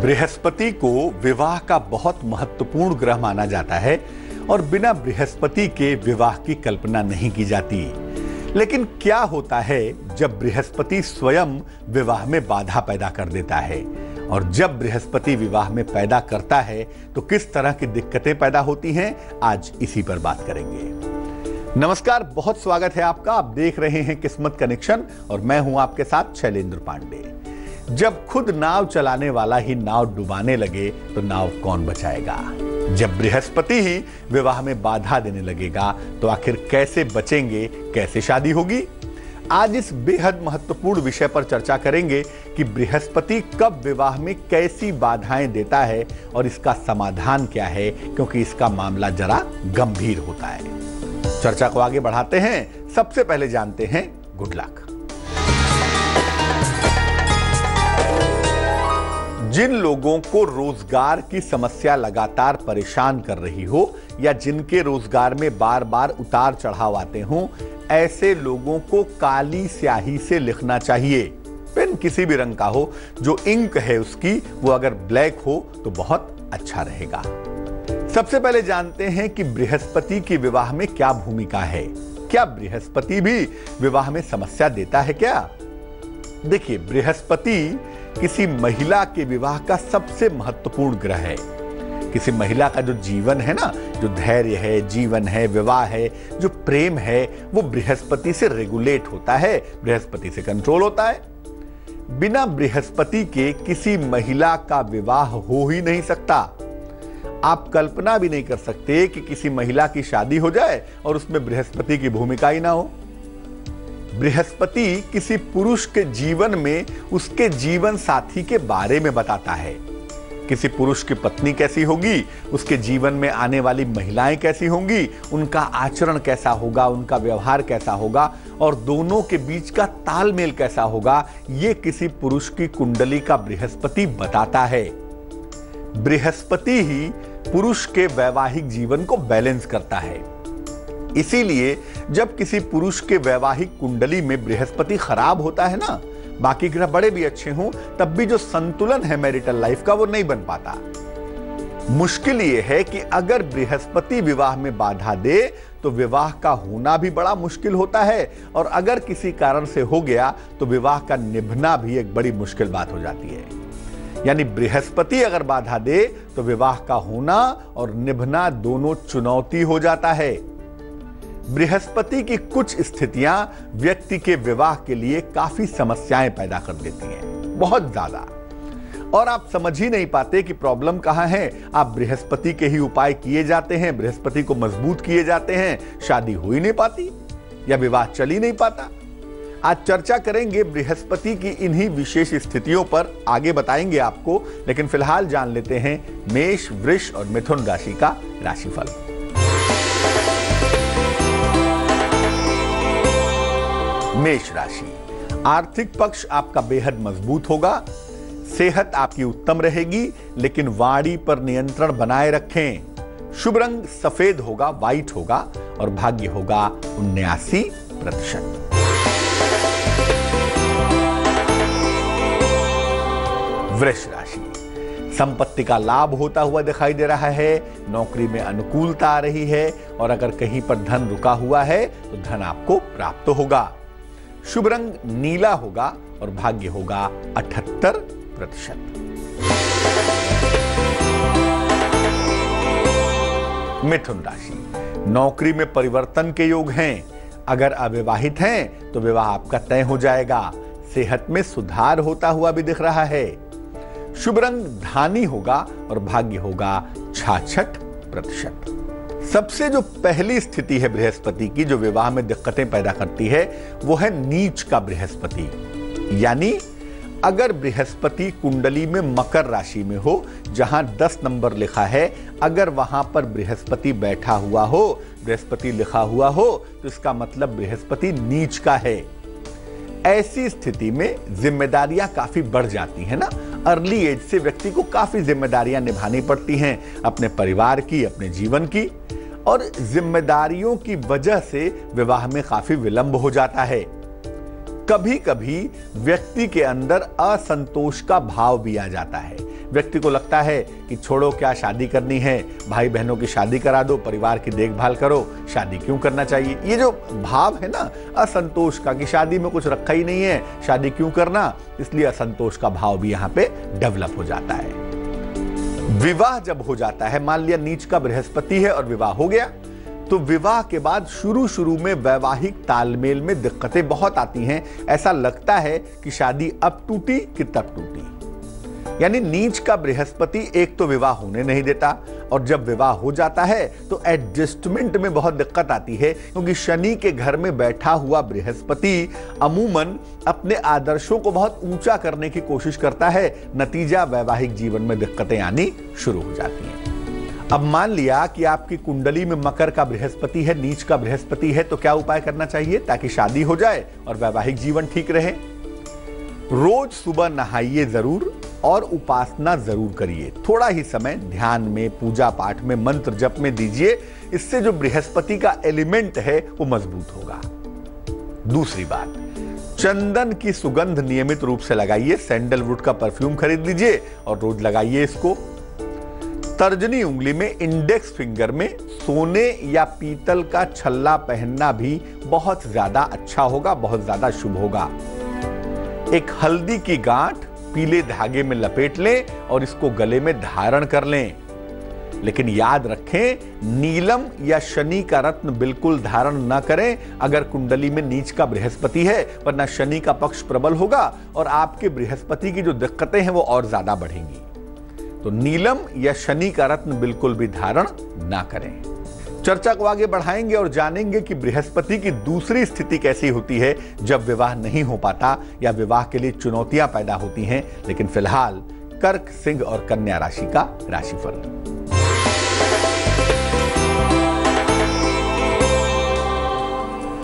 बृहस्पति को विवाह का बहुत महत्वपूर्ण ग्रह माना जाता है और बिना बृहस्पति के विवाह की कल्पना नहीं की जाती। लेकिन क्या होता है जब बृहस्पति स्वयं विवाह में बाधा पैदा कर देता है, और जब बृहस्पति विवाह में पैदा करता है तो किस तरह की दिक्कतें पैदा होती हैं, आज इसी पर बात करेंगे। नमस्कार, बहुत स्वागत है आपका। आप देख रहे हैं किस्मत कनेक्शन और मैं हूं आपके साथ शैलेंद्र पांडे। जब खुद नाव चलाने वाला ही नाव डुबाने लगे तो नाव कौन बचाएगा? जब बृहस्पति ही विवाह में बाधा देने लगेगा तो आखिर कैसे बचेंगे, कैसे शादी होगी? आज इस बेहद महत्वपूर्ण विषय पर चर्चा करेंगे कि बृहस्पति कब विवाह में कैसी बाधाएं देता है और इसका समाधान क्या है, क्योंकि इसका मामला जरा गंभीर होता है। चर्चा को आगे बढ़ाते हैं। सबसे पहले जानते हैं गुड लक। जिन लोगों को रोजगार की समस्या लगातार परेशान कर रही हो या जिनके रोजगार में बार बार उतार चढ़ाव आते हों, ऐसे लोगों को काली स्याही से लिखना चाहिए। पेन किसी भी रंग का हो, जो इंक है उसकी वो अगर ब्लैक हो तो बहुत अच्छा रहेगा। सबसे पहले जानते हैं कि बृहस्पति की विवाह में क्या भूमिका है। क्या बृहस्पति भी विवाह में समस्या देता है क्या? देखिए, बृहस्पति किसी महिला के विवाह का सबसे महत्वपूर्ण ग्रह है। किसी महिला का जो जीवन है ना, जो धैर्य है, जीवन है, विवाह है, जो प्रेम है, वो बृहस्पति से रेगुलेट होता है, बृहस्पति से कंट्रोल होता है। बिना बृहस्पति के किसी महिला का विवाह हो ही नहीं सकता। आप कल्पना भी नहीं कर सकते कि किसी महिला की शादी हो जाए और उसमें बृहस्पति की भूमिका ही ना हो। बृहस्पति किसी पुरुष के जीवन में उसके जीवन साथी के बारे में बताता है। किसी पुरुष की पत्नी कैसी होगी, उसके जीवन में आने वाली महिलाएं कैसी होंगी, उनका आचरण कैसा होगा, उनका व्यवहार कैसा होगा और दोनों के बीच का तालमेल कैसा होगा, ये किसी पुरुष की कुंडली का बृहस्पति बताता है। बृहस्पति ही पुरुष के वैवाहिक जीवन को बैलेंस करता है। इसीलिए जब किसी पुरुष के वैवाहिक कुंडली में बृहस्पति खराब होता है ना, बाकी ग्रह बड़े भी अच्छे हों, तब भी जो संतुलन है मैरिटल लाइफ का वो नहीं बन पाता। मुश्किल ये है कि अगर बृहस्पति विवाह में बाधा दे तो विवाह का होना भी बड़ा मुश्किल होता है, और अगर किसी कारण से हो गया तो विवाह का निभना भी एक बड़ी मुश्किल बात हो जाती है। यानी बृहस्पति अगर बाधा दे तो विवाह का होना और निभना दोनों चुनौती हो जाता है। बृहस्पति की कुछ स्थितियां व्यक्ति के विवाह के लिए काफी समस्याएं पैदा कर देती हैं, बहुत ज्यादा, और आप समझ ही नहीं पाते कि प्रॉब्लम कहां है। आप बृहस्पति के ही उपाय किए जाते हैं, बृहस्पति को मजबूत किए जाते हैं, शादी हो ही नहीं पाती या विवाह चल ही नहीं पाता। आज चर्चा करेंगे बृहस्पति की इन्हीं विशेष स्थितियों पर, आगे बताएंगे आपको, लेकिन फिलहाल जान लेते हैं मेष, वृष और मिथुन राशि का राशिफल। मेष राशि, आर्थिक पक्ष आपका बेहद मजबूत होगा। सेहत आपकी उत्तम रहेगी, लेकिन वाणी पर नियंत्रण बनाए रखें। शुभ रंग सफेद होगा, व्हाइट होगा और भाग्य होगा 79%। वृष राशि, संपत्ति का लाभ होता हुआ दिखाई दे रहा है। नौकरी में अनुकूलता आ रही है और अगर कहीं पर धन रुका हुआ है तो धन आपको प्राप्त होगा। शुभ रंग नीला होगा और भाग्य होगा 78%। मिथुन राशि, नौकरी में परिवर्तन के योग हैं। अगर अविवाहित हैं तो विवाह आपका तय हो जाएगा। सेहत में सुधार होता हुआ भी दिख रहा है। शुभ रंग धानी होगा और भाग्य होगा 66%। सबसे जो पहली स्थिति है बृहस्पति की, जो विवाह में दिक्कतें पैदा करती है, वो है नीच का बृहस्पति। यानी अगर बृहस्पति कुंडली में मकर राशि में हो, जहां 10 नंबर लिखा है, अगर वहां पर बृहस्पति बैठा हुआ हो, बृहस्पति लिखा हुआ हो, तो इसका मतलब बृहस्पति नीच का है। ऐसी स्थिति में जिम्मेदारियां काफी बढ़ जाती हैं ना। अर्ली एज से व्यक्ति को काफी जिम्मेदारियां निभानी पड़ती हैं, अपने परिवार की, अपने जीवन की, और जिम्मेदारियों की वजह से विवाह में काफी विलंब हो जाता है। कभी कभी व्यक्ति के अंदर असंतोष का भाव भी आ जाता है। व्यक्ति को लगता है कि छोड़ो, क्या शादी करनी है, भाई बहनों की शादी करा दो, परिवार की देखभाल करो, शादी क्यों करना चाहिए। ये जो भाव है ना असंतोष का कि शादी में कुछ रखा ही नहीं है, शादी क्यों करना, इसलिए असंतोष का भाव भी यहाँ पे डेवलप हो जाता है। विवाह जब हो जाता है, मान लिया नीच का बृहस्पति है और विवाह हो गया, तो विवाह के बाद शुरू में वैवाहिक तालमेल में दिक्कतें बहुत आती हैं। ऐसा लगता है कि शादी अब टूटी कि तब टूटी। यानी नीच का बृहस्पति एक तो विवाह होने नहीं देता, और जब विवाह हो जाता है तो एडजस्टमेंट में बहुत दिक्कत आती है, क्योंकि शनि के घर में बैठा हुआ बृहस्पति अमूमन अपने आदर्शों को बहुत ऊंचा करने की कोशिश करता है। नतीजा वैवाहिक जीवन में दिक्कतें आनी शुरू हो जाती हैं। अब मान लिया कि आपकी कुंडली में मकर का बृहस्पति है, नीच का बृहस्पति है, तो क्या उपाय करना चाहिए ताकि शादी हो जाए और वैवाहिक जीवन ठीक रहे? रोज सुबह नहाइए जरूर और उपासना जरूर करिए। थोड़ा ही समय ध्यान में, पूजा पाठ में, मंत्र जप में दीजिए। इससे जो बृहस्पति का एलिमेंट है वो मजबूत होगा। दूसरी बात, चंदन की सुगंध नियमित रूप से लगाइए। सैंडलवुड का परफ्यूम खरीद लीजिए और रोज लगाइए इसको। तर्जनी उंगली में, इंडेक्स फिंगर में सोने या पीतल का छल्ला पहनना भी बहुत ज्यादा अच्छा होगा, बहुत ज्यादा शुभ होगा। एक हल्दी की गांठ पीले धागे में लपेट लें और इसको गले में धारण कर लें। लेकिन याद रखें, नीलम या शनि का रत्न बिल्कुल धारण न करें अगर कुंडली में नीच का बृहस्पति है, वरना शनि का पक्ष प्रबल होगा और आपके बृहस्पति की जो दिक्कतें हैं वो और ज्यादा बढ़ेंगी। तो नीलम या शनि का रत्न बिल्कुल भी धारण ना करें। चर्चा को आगे बढ़ाएंगे और जानेंगे कि बृहस्पति की दूसरी स्थिति कैसी होती है जब विवाह नहीं हो पाता या विवाह के लिए चुनौतियां पैदा होती हैं। लेकिन फिलहाल कर्क, सिंह और कन्या राशि का राशिफल।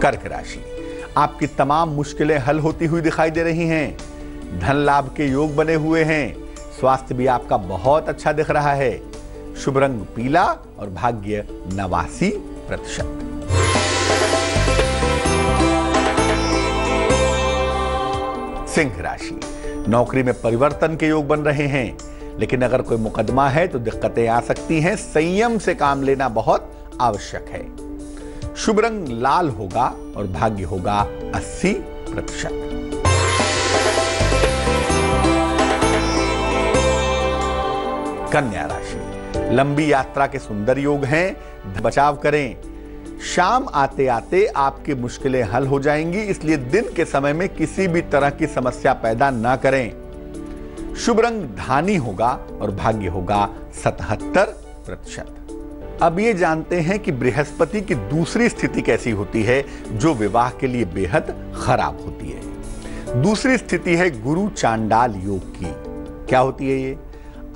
कर्क राशि, आपकी तमाम मुश्किलें हल होती हुई दिखाई दे रही हैं। धन लाभ के योग बने हुए हैं। स्वास्थ्य भी आपका बहुत अच्छा दिख रहा है। शुभ रंग पीला और भाग्य 89%। सिंह राशि, नौकरी में परिवर्तन के योग बन रहे हैं, लेकिन अगर कोई मुकदमा है तो दिक्कतें आ सकती हैं। संयम से काम लेना बहुत आवश्यक है। शुभ रंग लाल होगा और भाग्य होगा 80%। कन्या राशि, लंबी यात्रा के सुंदर योग हैं। बचाव करें। शाम आते आते आपकी मुश्किलें हल हो जाएंगी, इसलिए दिन के समय में किसी भी तरह की समस्या पैदा ना करें। शुभ रंग धानी होगा और भाग्य होगा 77%। अब ये जानते हैं कि बृहस्पति की दूसरी स्थिति कैसी होती है जो विवाह के लिए बेहद खराब होती है। दूसरी स्थिति है गुरु चांडाल योग की। क्या होती है ये?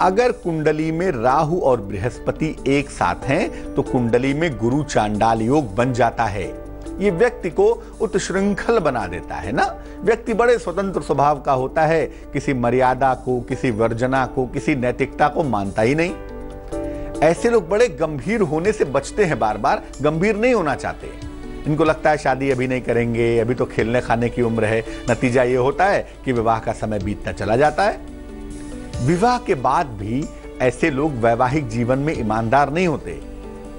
अगर कुंडली में राहु और बृहस्पति एक साथ हैं तो कुंडली में गुरु चांडाल योग बन जाता है। ये व्यक्ति को उत्श्रृंखल बना देता है ना। व्यक्ति बड़े स्वतंत्र स्वभाव का होता है, किसी मर्यादा को, किसी वर्जना को, किसी नैतिकता को मानता ही नहीं। ऐसे लोग बड़े गंभीर होने से बचते हैं, बार बार गंभीर नहीं होना चाहते। इनको लगता है शादी अभी नहीं करेंगे, अभी तो खेलने खाने की उम्र है। नतीजा ये होता है कि विवाह का समय बीतता चला जाता है। विवाह के बाद भी ऐसे लोग वैवाहिक जीवन में ईमानदार नहीं होते।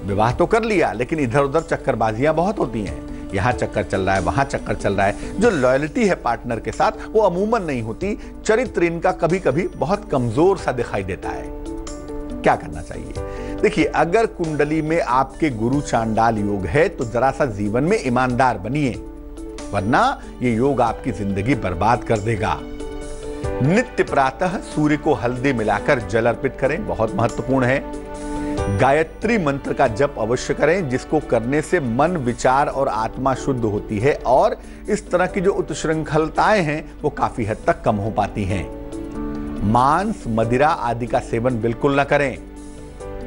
विवाह तो कर लिया, लेकिन इधर उधर चक्करबाजियां बहुत होती हैं। यहां चक्कर चल रहा है, वहां चक्कर चल रहा है। जो लॉयल्टी है पार्टनर के साथ वो अमूमन नहीं होती। चरित्र इनका कभी कभी बहुत कमजोर सा दिखाई देता है। क्या करना चाहिए? देखिए, अगर कुंडली में आपके गुरु चांडाल योग है तो जरा सा जीवन में ईमानदार बनिए, वरना ये योग आपकी जिंदगी बर्बाद कर देगा। नित्य प्रातः सूर्य को हल्दी मिलाकर जल अर्पित करें, बहुत महत्वपूर्ण है। गायत्री मंत्र का जप अवश्य करें, जिसको करने से मन, विचार और आत्मा शुद्ध होती है और इस तरह की जो उत्श्रृंखलताएं हैं वो काफी हद तक कम हो पाती हैं। मांस, मदिरा आदि का सेवन बिल्कुल न करें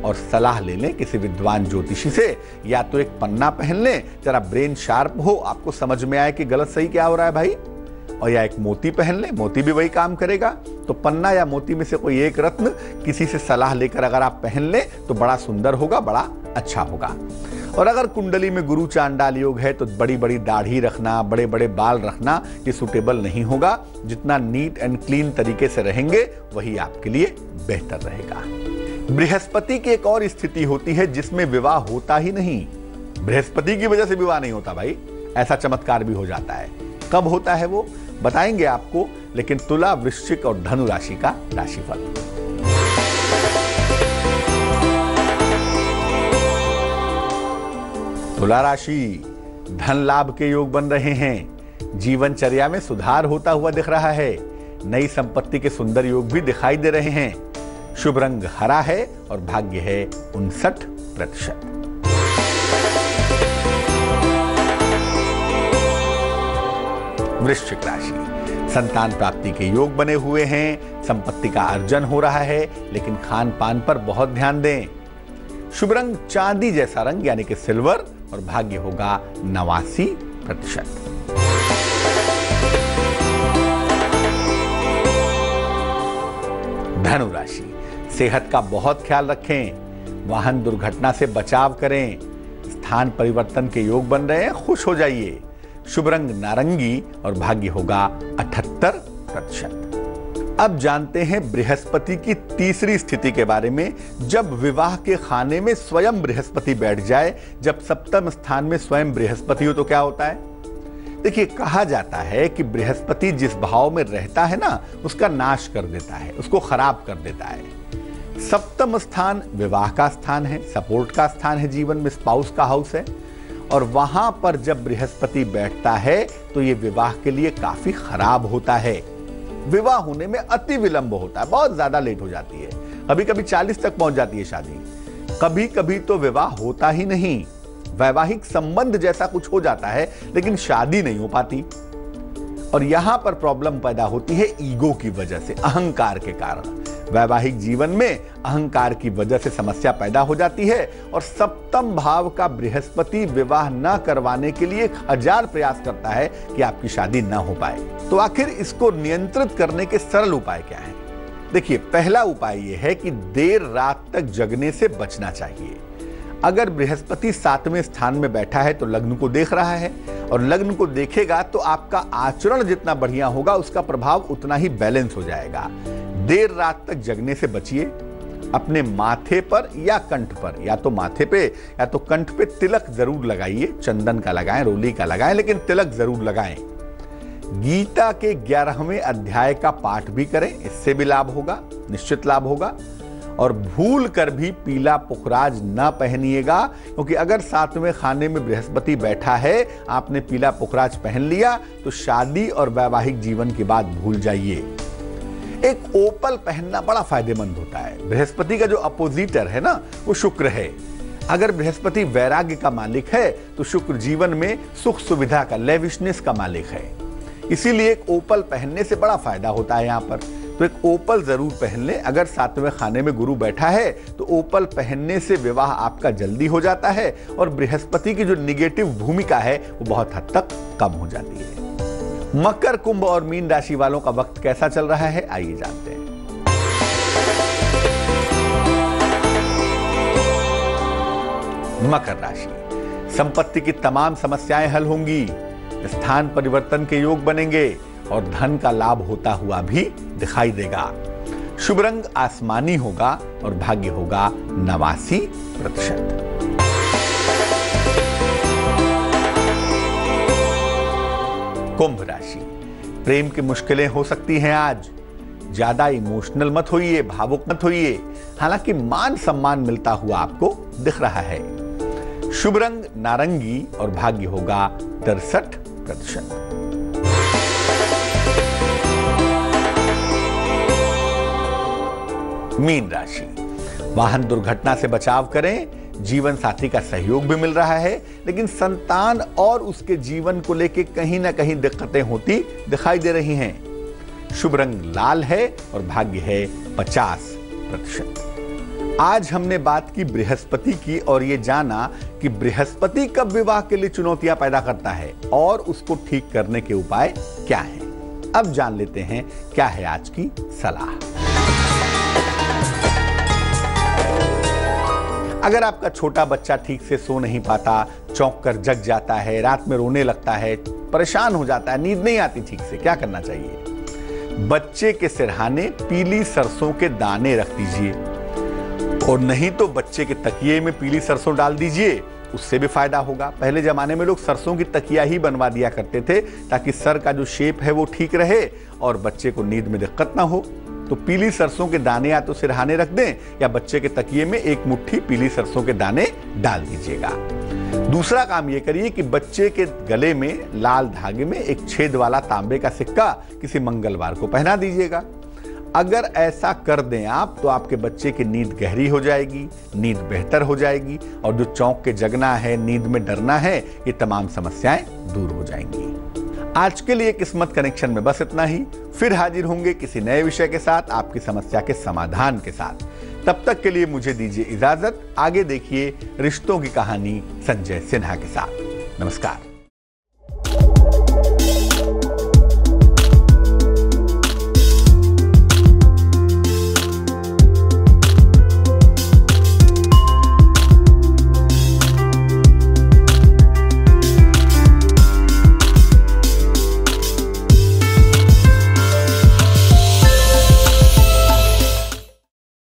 और सलाह ले लें किसी विद्वान ज्योतिषी से। या तो एक पन्ना पहन लें, जरा ब्रेन शार्प हो, आपको समझ में आए कि गलत सही क्या हो रहा है भाई, और या एक मोती पहन लें, मोती भी वही काम करेगा। तो पन्ना या मोती में से कोई एक रत्न किसी से सलाह लेकर अगर आप पहन लें तो बड़ा सुंदर होगा, बड़ा अच्छा होगा। और अगर कुंडली में गुरु चांडाल योग है तो बड़ी बड़ी दाढ़ी रखना, बड़े बड़े बाल रखना ये सूटेबल नहीं होगा। जितना नीट एंड क्लीन तरीके से रहेंगे वही आपके लिए बेहतर रहेगा। बृहस्पति की एक और स्थिति होती है जिसमें विवाह होता ही नहीं। बृहस्पति की वजह से विवाह नहीं होता भाई, ऐसा चमत्कार भी हो जाता है। कब होता है वो बताएंगे आपको, लेकिन तुला, वृश्चिक और धनु राशि का राशिफल। तुला राशि, धन लाभ के योग बन रहे हैं। जीवनचर्या में सुधार होता हुआ दिख रहा है। नई संपत्ति के सुंदर योग भी दिखाई दे रहे हैं। शुभ रंग हरा है और भाग्य है 59%। वृश्चिक राशि, संतान प्राप्ति के योग बने हुए हैं। संपत्ति का अर्जन हो रहा है, लेकिन खान पान पर बहुत ध्यान दें। शुभ रंग चांदी जैसा रंग यानी कि सिल्वर और भाग्य होगा 89%। धनु राशि, सेहत का बहुत ख्याल रखें। वाहन दुर्घटना से बचाव करें। स्थान परिवर्तन के योग बन रहे हैं, खुश हो जाइए। शुभ रंग नारंगी और भाग्य होगा 78%। अब जानते हैं बृहस्पति की तीसरी स्थिति के बारे में। जब विवाह के खाने में स्वयं बृहस्पति बैठ जाए, जब सप्तम स्थान में स्वयं बृहस्पति हो तो क्या होता है? देखिए, कहा जाता है कि बृहस्पति जिस भाव में रहता है ना, उसका नाश कर देता है, उसको खराब कर देता है। सप्तम स्थान विवाह का स्थान है, सपोर्ट का स्थान है, जीवन में स्पाउस का हाउस है। और वहां पर जब बृहस्पति बैठता है तो ये विवाह के लिए काफी खराब होता है। विवाह होने में अति विलंब होता है, बहुत ज्यादा लेट हो जाती है। कभी कभी 40 तक पहुंच जाती है शादी, कभी कभी तो विवाह होता ही नहीं। वैवाहिक संबंध जैसा कुछ हो जाता है लेकिन शादी नहीं हो पाती। और यहां पर प्रॉब्लम पैदा होती है ईगो की वजह से, अहंकार के कारण। वैवाहिक जीवन में अहंकार की वजह से समस्या पैदा हो जाती है। और सप्तम भाव का बृहस्पति विवाह न करवाने के लिए 1000 प्रयास करता है कि आपकी शादी न हो पाए। तो आखिर इसको नियंत्रित करने के सरल उपाय क्या हैं? देखिए, पहला उपाय यह है कि देर रात तक जगने से बचना चाहिए। अगर बृहस्पति 7वें स्थान में बैठा है तो लग्न को देख रहा है, और लग्न को देखेगा तो आपका आचरण जितना बढ़िया होगा उसका प्रभाव उतना ही बैलेंस हो जाएगा। देर रात तक जगने से बचिए। अपने माथे पर या कंठ पर, या तो माथे पे या तो कंठ पे तिलक जरूर लगाइए। चंदन का लगाएं, रोली का लगाएं, लेकिन तिलक जरूर लगाएं। गीता के 11वें अध्याय का पाठ भी करें, इससे भी लाभ होगा, निश्चित लाभ होगा। और भूल कर भी पीला पुखराज ना पहनिएगा, क्योंकि अगर 7वें खाने में बृहस्पति बैठा है, आपने पीला पुखराज पहन लिया तो शादी और वैवाहिक जीवन की बात भूल जाइए। एक ओपल पहनना बड़ा फायदेमंद होता है। बृहस्पति का जो अपोजिटर है ना, वो शुक्र है। अगर बृहस्पति वैराग्य का मालिक है तो शुक्र जीवन में सुख सुविधा का, लेविशनेस का मालिक है। इसीलिए एक ओपल पहनने से बड़ा फायदा होता है यहाँ पर। तो एक ओपल जरूर पहन लें। अगर 7वें खाने में गुरु बैठा है तो ओपल पहनने से विवाह आपका जल्दी हो जाता है और बृहस्पति की जो निगेटिव भूमिका है वो बहुत हद तक कम हो जाती है। मकर, कुंभ और मीन राशि वालों का वक्त कैसा चल रहा है, आइए जानते हैं। मकर राशि, संपत्ति की तमाम समस्याएं हल होंगी। स्थान परिवर्तन के योग बनेंगे और धन का लाभ होता हुआ भी दिखाई देगा। शुभ रंग आसमानी होगा और भाग्य होगा 89%। कुंभ राशि, प्रेम की मुश्किलें हो सकती हैं आज। ज्यादा इमोशनल मत होइए, भावुक मत होइए। हालांकि मान सम्मान मिलता हुआ आपको दिख रहा है। शुभ रंग नारंगी और भाग्य होगा 63%। मीन राशि, वाहन दुर्घटना से बचाव करें। जीवन साथी का सहयोग भी मिल रहा है, लेकिन संतान और उसके जीवन को लेकर कहीं ना कहीं दिक्कतें होती दिखाई दे रही हैं। शुभ रंग लाल है और भाग्य है 50%। आज हमने बात की बृहस्पति की और ये जाना कि बृहस्पति कब विवाह के लिए चुनौतियां पैदा करता है और उसको ठीक करने के उपाय क्या हैं। अब जान लेते हैं क्या है आज की सलाह। अगर आपका छोटा बच्चा ठीक से सो नहीं पाता, चौंक कर जग जाता है, रात में रोने लगता है, परेशान हो जाता है, नींद नहीं आती ठीक से, क्या करना चाहिए? बच्चे के सिरहाने पीली सरसों के दाने रख दीजिए, और नहीं तो बच्चे के तकिए में पीली सरसों डाल दीजिए, उससे भी फायदा होगा। पहले जमाने में लोग सरसों की तकिया ही बनवा दिया करते थे ताकि सर का जो शेप है वो ठीक रहे और बच्चे को नींद में दिक्कत ना हो। तो पीली सरसों के दाने या तो सिरहाने रख दें या बच्चे के तकिए में एक मुट्ठी पीली सरसों के दाने डाल दीजिएगा। दूसरा काम ये करिए कि बच्चे के गले में लाल धागे में एक छेद वाला तांबे का सिक्का किसी मंगलवार को पहना दीजिएगा। अगर ऐसा कर दें आप तो आपके बच्चे की नींद गहरी हो जाएगी, नींद बेहतर हो जाएगी और जो चौंक के जगना है, नींद में डरना है, ये तमाम समस्याएं दूर हो जाएंगी। आज के लिए किस्मत कनेक्शन में बस इतना ही। फिर हाजिर होंगे किसी नए विषय के साथ, आपकी समस्या के समाधान के साथ। तब तक के लिए मुझे दीजिए इजाजत। आगे देखिए रिश्तों की कहानी संजय सिन्हा के साथ। नमस्कार।